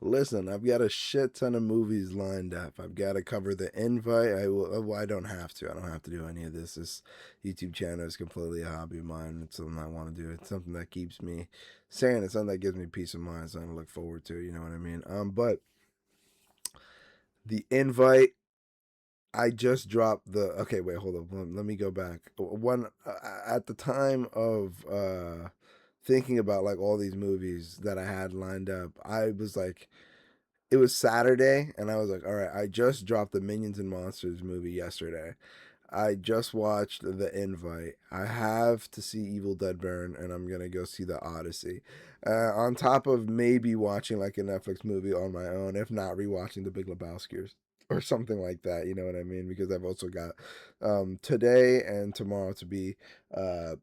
Listen, I've got a shit ton of movies lined up. I've got to cover The Invite. I will. Well, I don't have to. I don't have to do any of this. This YouTube channel is completely a hobby of mine. It's something I want to do. It's something that keeps me sane. It's something that gives me peace of mind. Something to look forward to. You know what I mean? But The Invite. I just dropped the. Okay, wait, hold up. Let me go back. One at the time of thinking about like all these movies that I had lined up, I was like, it was Saturday, and I was like, all right, I just dropped the Minions and Monsters movie yesterday. I just watched The Invite. I have to see Evil Dead Burn, and I'm gonna go see The Odyssey. On top of maybe watching like a Netflix movie on my own, if not rewatching The Big Lebowski or something like that. You know what I mean? Because I've also got today and tomorrow to be uh,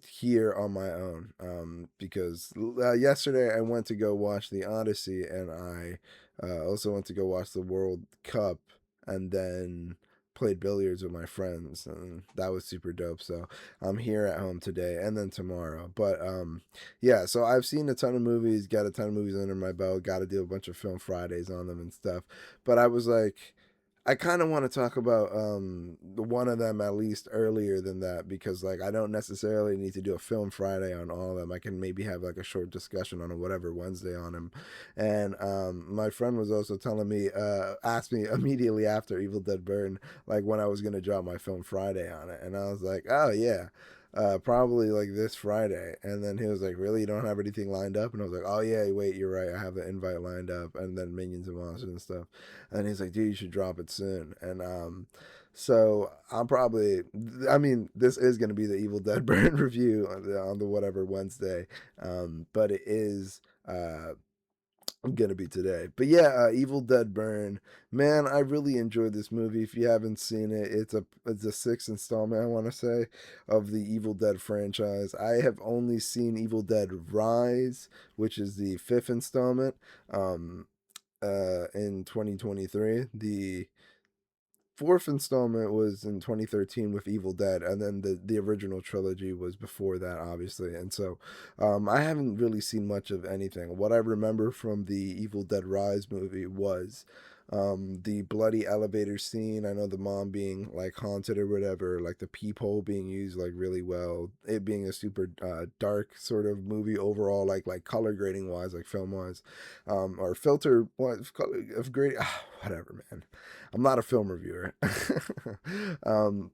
here on my own because yesterday I went to go watch the Odyssey, and I also went to go watch the World Cup, and then played billiards with my friends, and that was super dope. So I'm here at home today and then tomorrow. But yeah, so I've seen a ton of movies, got a ton of movies under my belt, got to do a bunch of film Fridays on them and stuff. But I was like, I kind of want to talk about one of them at least earlier than that, because like I don't necessarily need to do a film Friday on all of them. I can maybe have like a short discussion on a whatever Wednesday on them. And my friend was also telling me, asked me immediately after Evil Dead Burn, like when I was gonna drop my film Friday on it, and I was like, oh yeah. Probably like this Friday. And then he was like, really? You don't have anything lined up? And I was like, oh, yeah, wait, you're right. I have the invite lined up. And then Minions and Monsters and stuff. And he's like, dude, you should drop it soon. And so I'm probably, I mean, this is going to be the Evil Dead Burn review on the whatever Wednesday. But it is gonna be today. But yeah, Evil Dead Burn. Man, I really enjoyed this movie. If you haven't seen it, it's a sixth installment, I want to say, of the Evil Dead franchise. I have only seen Evil Dead Rise, which is the fifth installment, um, in 2023. The fourth installment was in 2013 with Evil Dead, and then the original trilogy was before that, obviously. And so, I haven't really seen much of anything. What I remember from the Evil Dead Rise movie was the bloody elevator scene. I know the mom being like haunted or whatever, like the peephole being used like really well. It being a super dark sort of movie overall, like color grading wise, like film wise, or filter wise of great. Whatever, man. I'm not a film reviewer. um,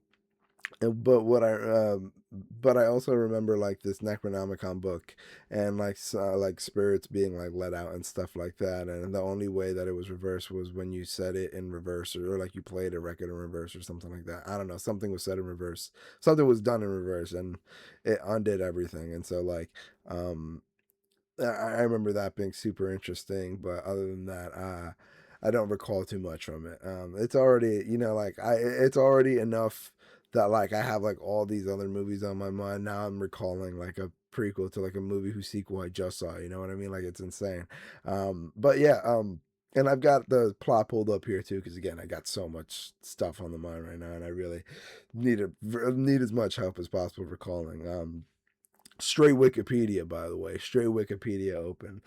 but but I also remember like this Necronomicon book, and like spirits being like let out and stuff like that. And the only way that it was reversed was when you said it in reverse, or like you played a record in reverse or something like that. I don't know. Something was said in reverse. Something was done in reverse, and it undid everything. And so like um, I remember that being super interesting. But other than that, I don't recall too much from it. It's already, like it's already enough that like I have like all these other movies on my mind. Now I'm recalling like a prequel to like a movie whose sequel I just saw. You know what I mean? Like it's insane. But yeah. And I've got the plot pulled up here too, because again, I got so much stuff on the mind right now, and I really need as much help as possible recalling. Straight Wikipedia, by the way. Straight Wikipedia open.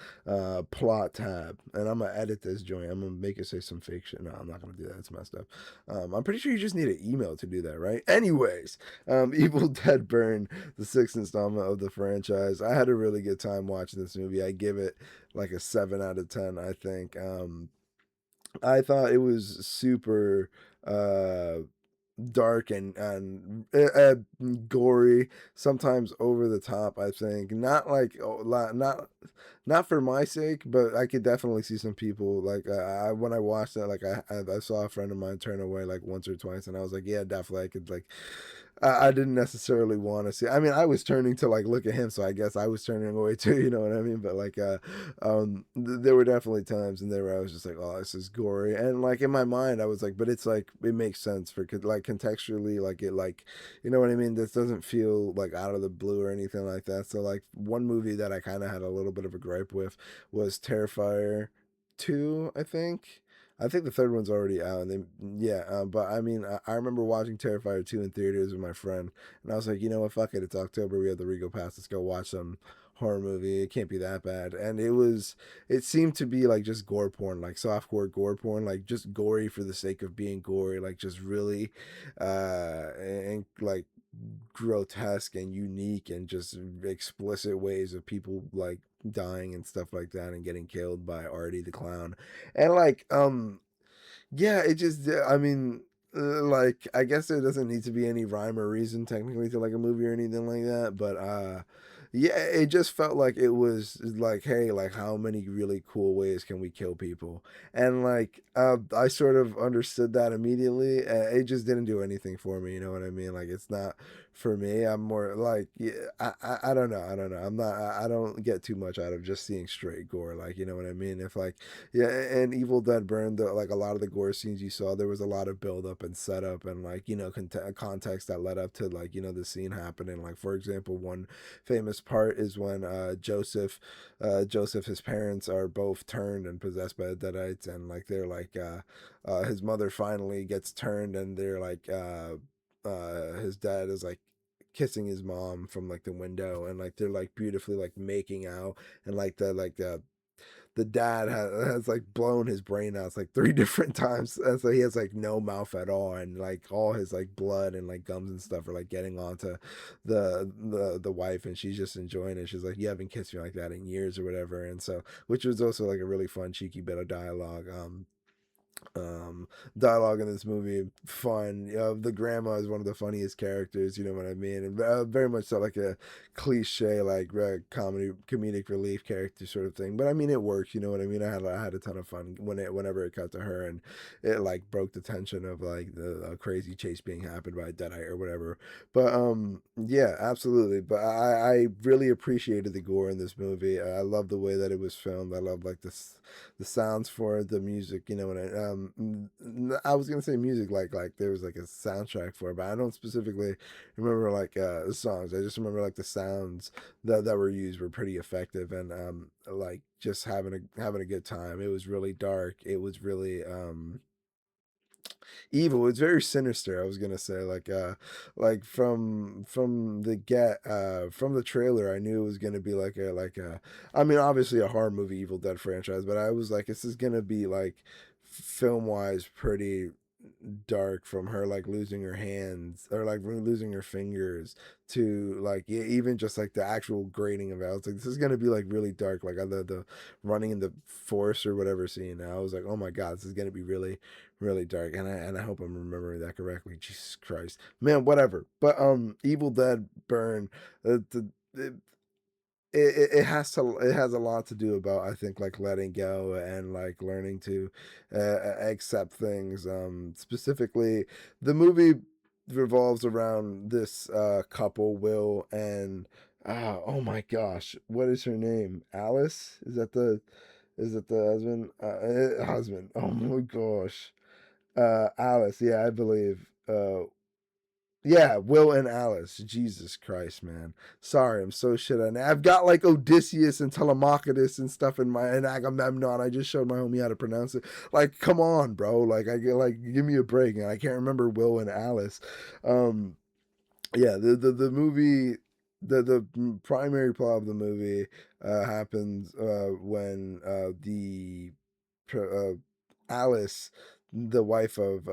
Plot tab. And I'm going to edit this joint. I'm going to make it say some fake shit. No, I'm not going to do that. It's messed up. I'm pretty sure you just need an email to do that, right? Anyways, Evil Dead Burn, the sixth installment of the franchise. I had a really good time watching this movie. I give it like a 7 out of 10, I think. I thought it was super uh dark and gory, sometimes over the top. I think not like not for my sake, but I could definitely see some people like when I watched that, like I saw a friend of mine turn away like once or twice, and I was like, yeah, definitely I could like. I didn't necessarily want to see. I mean, I was turning to like look at him, so I guess I was turning away too. You know what I mean? But like, there were definitely times in there where I was just like, "Oh, this is gory," and like in my mind, I was like, "But it's like it makes sense for like contextually, like it like, you know what I mean? This doesn't feel like out of the blue or anything like that." So like one movie that I kind of had a little bit of a gripe with was Terrifier 2, I think. I think the third one's already out, and yeah. But I mean, I remember watching Terrifier 2 in theaters with my friend, and I was like, you know what, fuck it, it's October, we have the Regal Pass, let's go watch some horror movie. It can't be that bad. And it seemed to be like just gore porn, like softcore gore porn, like just gory for the sake of being gory, like just really, and like grotesque and unique and just explicit ways of people like dying and stuff like that and getting killed by Artie the clown. And like yeah, it just I mean like I guess there doesn't need to be any rhyme or reason technically to like a movie or anything like that, but yeah, it just felt like it was like, hey, like how many really cool ways can we kill people? And like I sort of understood that immediately. It just didn't do anything for me, you know what I mean? Like it's not for me. I'm more like, yeah, I don't know. I don't know. I don't get too much out of just seeing straight gore. Like, you know what I mean? If like, yeah, and Evil Dead Burned, like a lot of the gore scenes you saw, there was a lot of build up and setup and like, you know, context that led up to like, you know, the scene happening. Like, for example, one famous part is when Joseph, his parents are both turned and possessed by the Deadites, and like they're like, his mother finally gets turned, and they're like, his dad is like kissing his mom from like the window, and like they're like beautifully like making out, and like the dad has like blown his brain out like three different times, and so he has like no mouth at all, and like all his like blood and like gums and stuff are like getting onto the wife, and she's just enjoying it. She's like, you haven't kissed me like that in years or whatever. And so, which was also like a really fun cheeky bit of dialogue. Um Dialogue in this movie fun. The grandma is one of the funniest characters, you know what I mean, and very much so like a cliche like comedic relief character sort of thing, but I mean it works, you know what I mean. I had a ton of fun whenever it cut to her, and it like broke the tension of like the crazy chase being happened by a deadite or whatever. But yeah, absolutely. But I really appreciated the gore in this movie. I love the way that it was filmed. I love like this the sounds for it, the music, you know. And I was gonna say music like there was like a soundtrack for it, but I don't specifically remember like the songs. I just remember like the sounds that were used were pretty effective, and like just having a good time. It was really dark. It was really evil. It's very sinister. I was gonna say like from the from the trailer, I knew it was gonna be like a I mean obviously a horror movie Evil Dead franchise, but I was like this is gonna be like film wise pretty dark, from her like losing her hands or like losing her fingers to like even just like the actual grading of it. I was like, this is gonna be like really dark. Like the running in the forest or whatever scene. I was like, oh my god, this is gonna be really really dark. And I hope I'm remembering that correctly. Jesus Christ, man, whatever. But Evil Dead Burn, it, it has to it has a lot to do about I think like letting go and like learning to accept things. Specifically the movie revolves around this couple, Will and oh my gosh, what is her name? Alice, is it the husband, husband, oh my gosh, Alice, yeah, I believe. Yeah, Will and Alice. Jesus Christ, man. Sorry, I'm so shit on that. I've got like Odysseus and Telemachus and stuff in my and Agamemnon. I just showed my homie how to pronounce it. Like, come on, bro. Like, I get like, give me a break. And I can't remember Will and Alice. Um, yeah, the movie, the primary plot of the movie happens when the uh, Alice, the wife of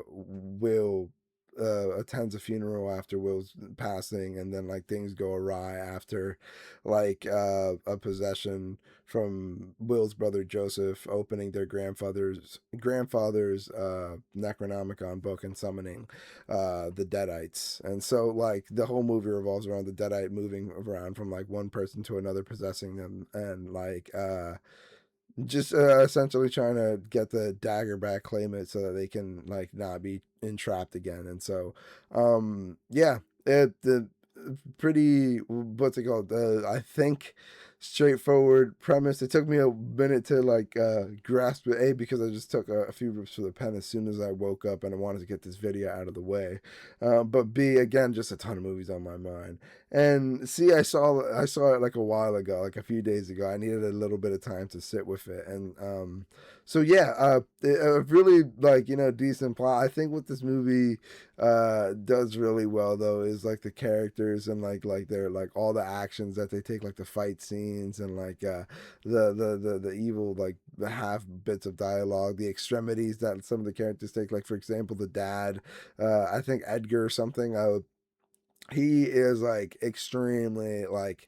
Will, attends a funeral after Will's passing, and then like things go awry after like a possession from Will's brother Joseph opening their grandfather's Necronomicon book and summoning the Deadites. And so like the whole movie revolves around the Deadite moving around from like one person to another, possessing them, and like just essentially trying to get the dagger back, claim it, so that they can like not be entrapped again. And so yeah, it the pretty, what's it called, I think straightforward premise. It took me a minute to like grasp it, a because I just took a few rips for the pen as soon as I woke up and I wanted to get this video out of the way. But b, again, just a ton of movies on my mind. And c, I saw it like a while ago, like a few days ago. I needed a little bit of time to sit with it, and so yeah, really like, decent plot. I think what this movie does really well though is like the characters and like their like all the actions that they take, like the fight scenes and like the evil, like the half bits of dialogue, the extremities that some of the characters take, like for example the dad, I think Edgar or something, he is like extremely like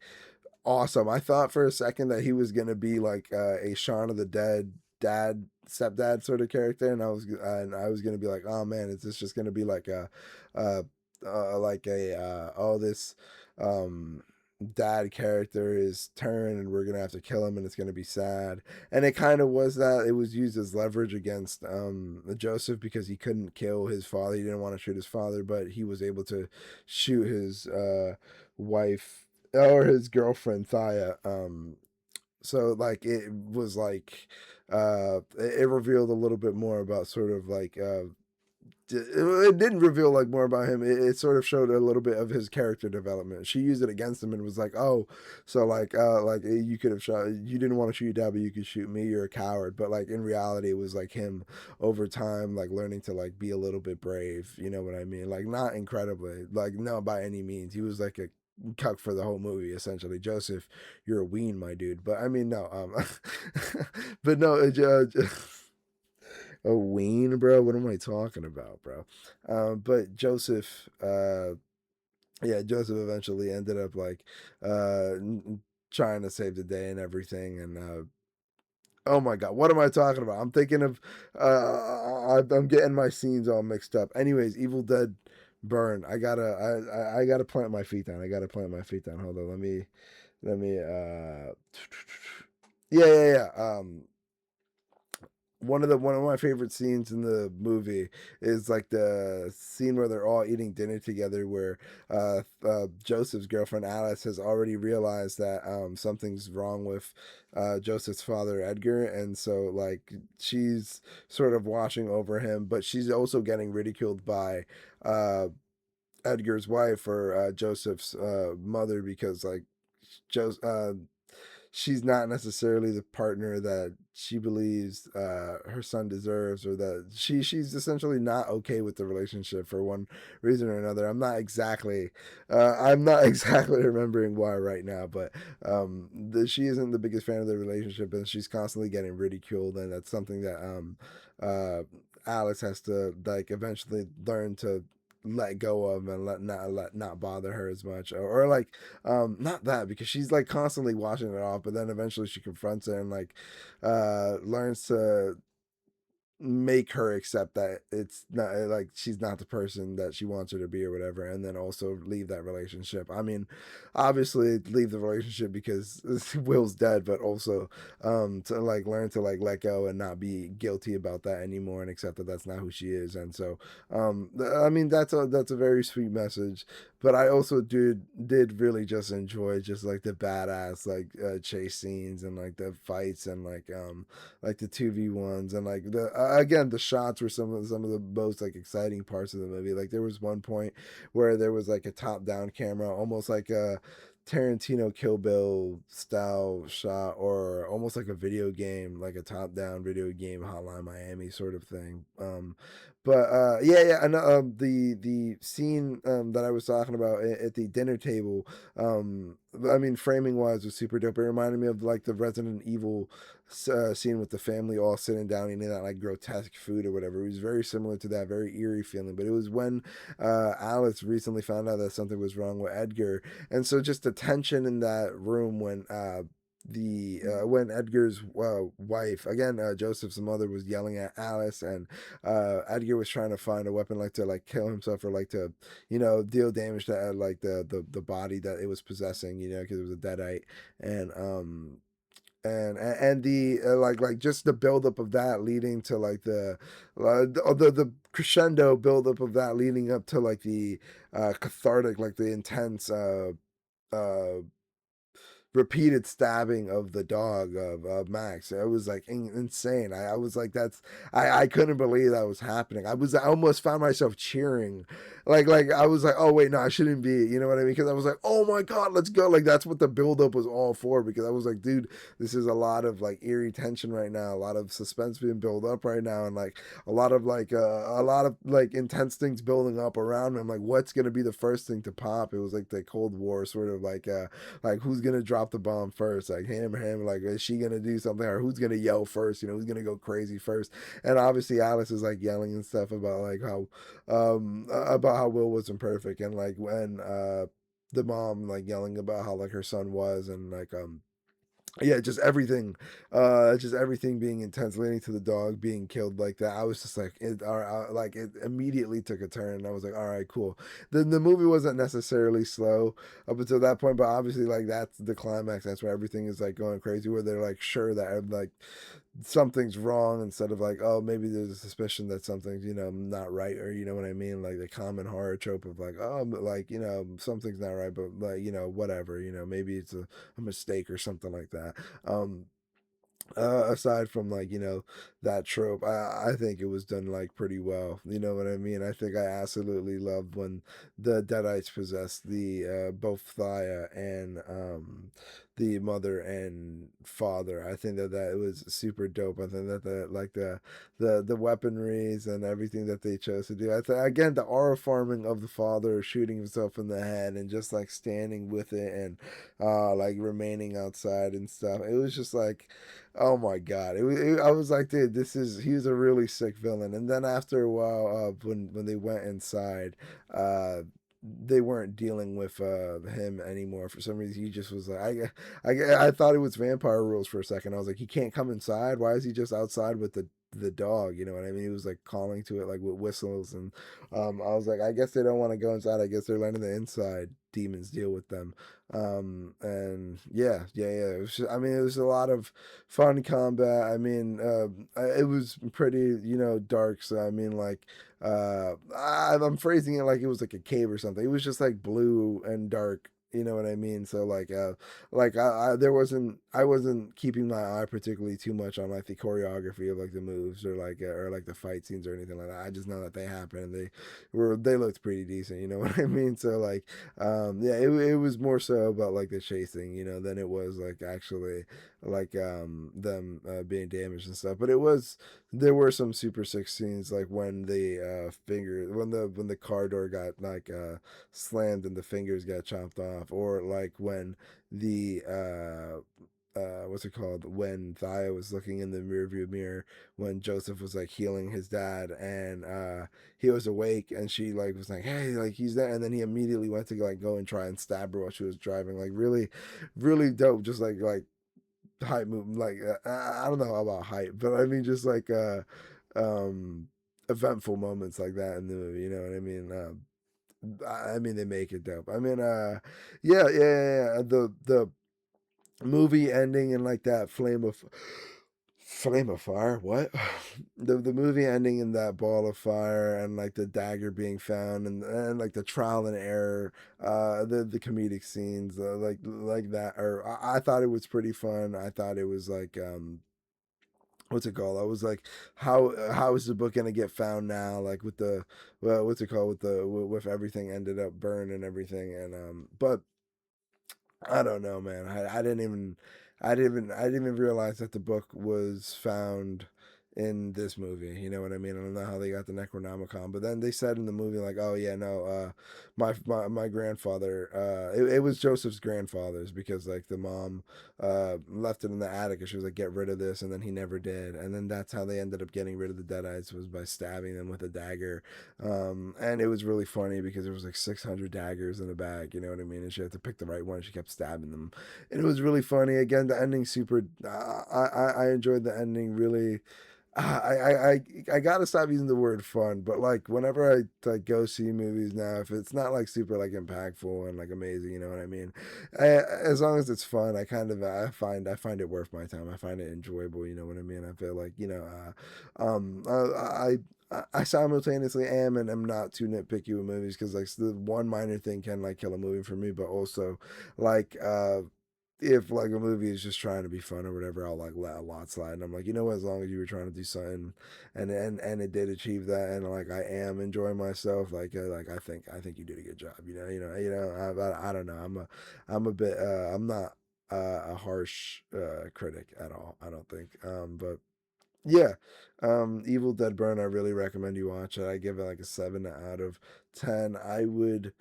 awesome. I thought for a second that he was gonna be like a Shaun of the Dead dad, stepdad sort of character, and I was gonna be like, oh man, is this just gonna be uh, like a oh, this um dad character is turned and we're gonna have to kill him and it's gonna be sad. And it kind of was that. It was used as leverage against Joseph, because he couldn't kill his father. He didn't want to shoot his father, but he was able to shoot his wife, or his girlfriend Thaya. So like it was like it revealed a little bit more about sort of like it didn't reveal like more about him. It sort of showed a little bit of his character development. She used it against him and was like, oh, so like you could have shot, you didn't want to shoot your dad, but you could shoot me, you're a coward. But like in reality it was like him over time like learning to like be a little bit brave, you know what I mean? Like not incredibly, like no, by any means. He was like a cuck for the whole movie essentially. Joseph, you're a ween, my dude. But I mean no, but no, a ween, bro. What am I talking about, bro? But Joseph, yeah, Joseph eventually ended up like trying to save the day and everything. And oh my god, what am I talking about? I'm thinking of I'm getting my scenes all mixed up. Anyways, Evil Dead Burn. I gotta plant my feet down. I gotta plant my feet down. Hold on, let me yeah, yeah, yeah. One of my favorite scenes in the movie is like the scene where they're all eating dinner together, where Joseph's girlfriend Alice has already realized that something's wrong with Joseph's father Edgar, and so like she's sort of watching over him, but she's also getting ridiculed by uh, Edgar's wife, or Joseph's mother, because like Joseph, she's not necessarily the partner that she believes her son deserves, or that she's essentially not okay with the relationship for one reason or another. I'm not exactly remembering why right now, but she isn't the biggest fan of the relationship, and she's constantly getting ridiculed, and that's something that uh, Alice has to like eventually learn to let go of, and let not bother her as much, or like not that, because she's like constantly washing it off, but then eventually she confronts her and like learns to make her accept that it's not like she's not the person that she wants her to be or whatever, and then also leave that relationship. I mean, obviously leave the relationship because Will's dead, but also to like learn to like let go and not be guilty about that anymore, and accept that that's not who she is. And so I mean, that's a very sweet message. But I also did really just enjoy just like the badass like chase scenes, and like the fights, and like the 2v1s, and like the again, the shots were some of the most like exciting parts of the movie. Like there was one point where there was like a top down camera, almost like a Tarantino Kill Bill style shot, or almost like a video game, like a top down video game Hotline Miami sort of thing. But yeah, yeah, and the scene that I was talking about at the dinner table, I mean, framing wise was super dope. It reminded me of like the Resident Evil scene with the family all sitting down eating that like grotesque food or whatever. It was very similar to that, very eerie feeling. But it was when Alice recently found out that something was wrong with Edgar, and so just the tension in that room when the when Edgar's wife, again Joseph's mother, was yelling at Alice, and Edgar was trying to find a weapon like to like kill himself, or like to deal damage to like the body that it was possessing, because it was a deadite. And and the like just the buildup of that leading to like the crescendo buildup of that leading up to like the cathartic, like the intense uh repeated stabbing of the dog of Max. It was like insane. I was like, I couldn't believe that was happening. I almost found myself cheering, like I was like, oh wait, no, I shouldn't be. You know what I mean? Because I was like, oh my god, let's go. Like that's what the buildup was all for. Because I was like, dude, this is a lot of like eerie tension right now, a lot of suspense being built up right now, and like a lot of like intense things building up around me. I'm like, what's gonna be the first thing to pop? It was like the Cold War sort of like who's gonna drop the bomb first? Like him, like is she gonna do something, or who's gonna yell first? You know, who's gonna go crazy first? And obviously Alice is like yelling and stuff about how Will wasn't perfect, and like when the mom like yelling about how like her son was, and like yeah, just everything being intense, leading to the dog being killed like that. I was just like, like it immediately took a turn. And I was like, all right, cool. The movie wasn't necessarily slow up until that point, but obviously, like that's the climax. That's where everything is like going crazy, where they're like sure that like something's wrong, instead of like, oh, maybe there's a suspicion that something's, not right, or you know what I mean, like the common horror trope of like, oh, but like, something's not right, but like, whatever, maybe it's a mistake or something like that. um Aside from like, that trope, I think it was done like pretty well, you know what I mean. I think I absolutely loved when the Deadites possessed the both Thaya and the mother and father. I think that was super dope. I think that the like the weaponries and everything that they chose to do, I think again the aura farming of the father shooting himself in the head and just like standing with it, and like remaining outside and stuff, it was just like, oh my god! I was like, dude, he was a really sick villain. And then after a while, when they went inside, they weren't dealing with him anymore. For some reason, he just was like, I thought it was vampire rules for a second. I was like, he can't come inside. Why is he just outside with the dog? You know what I mean? He was like calling to it like with whistles, and I was like, I guess they don't want to go inside. I guess they're letting the inside demons deal with them. And yeah. I mean, it was a lot of fun combat. I mean, it was pretty, dark. So I mean, like, I'm phrasing it like it was like a cave or something. It was just like blue and dark. You know what I mean? So like I wasn't keeping my eye particularly too much on like the choreography of like the moves, or like the fight scenes or anything like that. I just know that they happened, and they looked pretty decent. You know what I mean? So like, yeah, it was more so about like the chasing, than it was like actually like them being damaged and stuff. But there were some super sick scenes, like when when the car door got like slammed and the fingers got chopped off, or like when the what's it called, when Thaya was looking in the rearview mirror when Joseph was like healing his dad, and he was awake, and she like was like, hey, like he's there, and then he immediately went to like go and try and stab her while she was driving. Like really, really dope. Just like hype movement. Like I don't know about hype, but I mean just like um eventful moments like that in the movie. You know what I mean? I mean they make it dope. I mean, yeah. The movie ending in like that flame of fire. What? The movie ending in that ball of fire, and like the dagger being found, and like the trial and error, the comedic scenes, like that. Or I thought it was pretty fun. I thought it was like what's it called? I was like, how is the book gonna get found now? Like with the what's it called, with everything ended up burned and everything, and but I don't know, man. I didn't even realize that the book was found in this movie. You know what I mean? I don't know how they got the Necronomicon, but then they said in the movie like, oh yeah, no, my grandfather, it was Joseph's grandfather's, because like the mom left it in the attic, and she was like, get rid of this, and then he never did, and then that's how they ended up getting rid of the Deadites, was by stabbing them with a dagger. And it was really funny because there was like 600 daggers in the bag, you know what I mean? And she had to pick the right one. She kept stabbing them, and it was really funny. Again, the ending super. I enjoyed the ending really. I gotta stop using the word fun, but like whenever I like go see movies now, if it's not like super like impactful and like amazing, you know what I mean? As long as it's fun, I find it worth my time. I find it enjoyable, you know what I mean? I feel like, I simultaneously am and am not too nitpicky with movies, because like the one minor thing can like kill a movie for me, but also like if like a movie is just trying to be fun or whatever, I'll like let a lot slide. And I'm like, you know what? As long as you were trying to do something, and it did achieve that, and like I am enjoying myself, like I think you did a good job. I don't know. I'm a bit. I'm not a harsh critic at all. I don't think. But yeah, Evil Dead Burn. I really recommend you watch it. I give it like a 7 out of 10. I would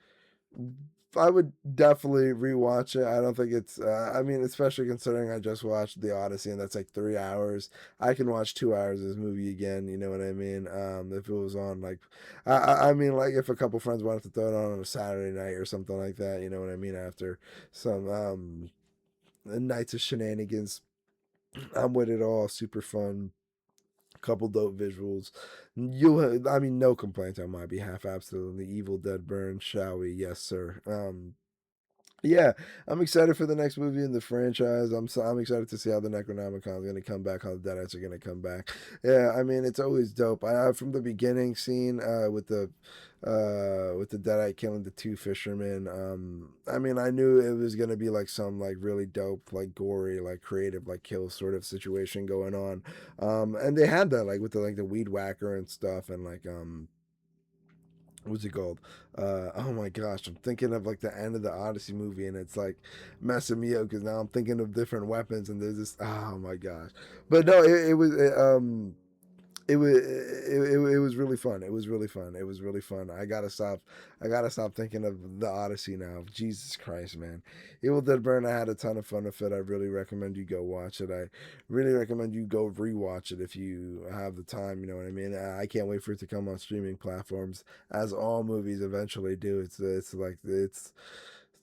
definitely rewatch it. I don't think it's. I mean, especially considering I just watched The Odyssey, and that's like 3 hours. I can watch 2 hours of this movie again. You know what I mean? If it was on like, I mean, like if a couple friends wanted to throw it on a Saturday night or something like that. You know what I mean? After some nights of shenanigans, I'm with it all. Super fun. Couple dope visuals. I mean, no complaints on my behalf. Absolutely, Evil Dead Burn, shall we? Yes, sir. Yeah, I'm excited for the next movie in the franchise. I'm excited to see how the Necronomicon is going to come back, how the Deadites are going to come back. Yeah, I mean it's always dope. From the beginning scene with the Deadite killing the two fishermen. I mean I knew it was going to be like some like really dope, like gory, like creative, like kill sort of situation going on. And they had that like with the weed whacker and stuff, and like what's it called? Oh my gosh, I'm thinking of like the end of the Odyssey movie, and it's like messing me up because now I'm thinking of different weapons, and there's this. Oh my gosh, but no, it was really fun. It was really fun. It was really fun. I gotta stop thinking of the Odyssey now. Jesus Christ, man. Evil Dead Burn. I had a ton of fun with it. I really recommend you go watch it. I really recommend you go rewatch it if you have the time. You know what I mean? I can't wait for it to come on streaming platforms, as all movies eventually do. It's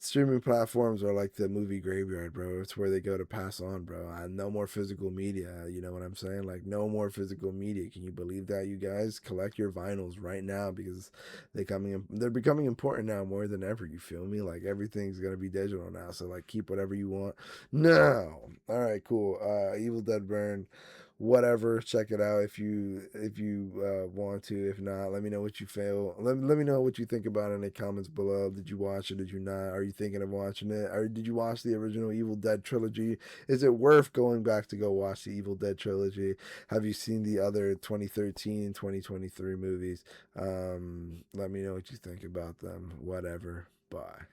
streaming platforms are like the movie graveyard, bro. It's where they go to pass on, bro. No more physical media. You know what I'm saying? Like no more physical media. Can you believe that, you guys? Collect your vinyls right now because they're becoming important now more than ever. You feel me? Like everything's gonna be digital now. So like keep whatever you want. No. All right, cool. Evil Dead Burn, whatever. Check it out if you want to. If not, let me know what you feel. Let me know what you think about it in the comments below. Did you watch it? Did you not? Are you thinking of watching it? Or did you watch the original Evil Dead trilogy? Is it worth going back to go watch the Evil Dead trilogy? Have you seen the other 2013, 2023 movies? Let me know what you think about them. Whatever. Bye.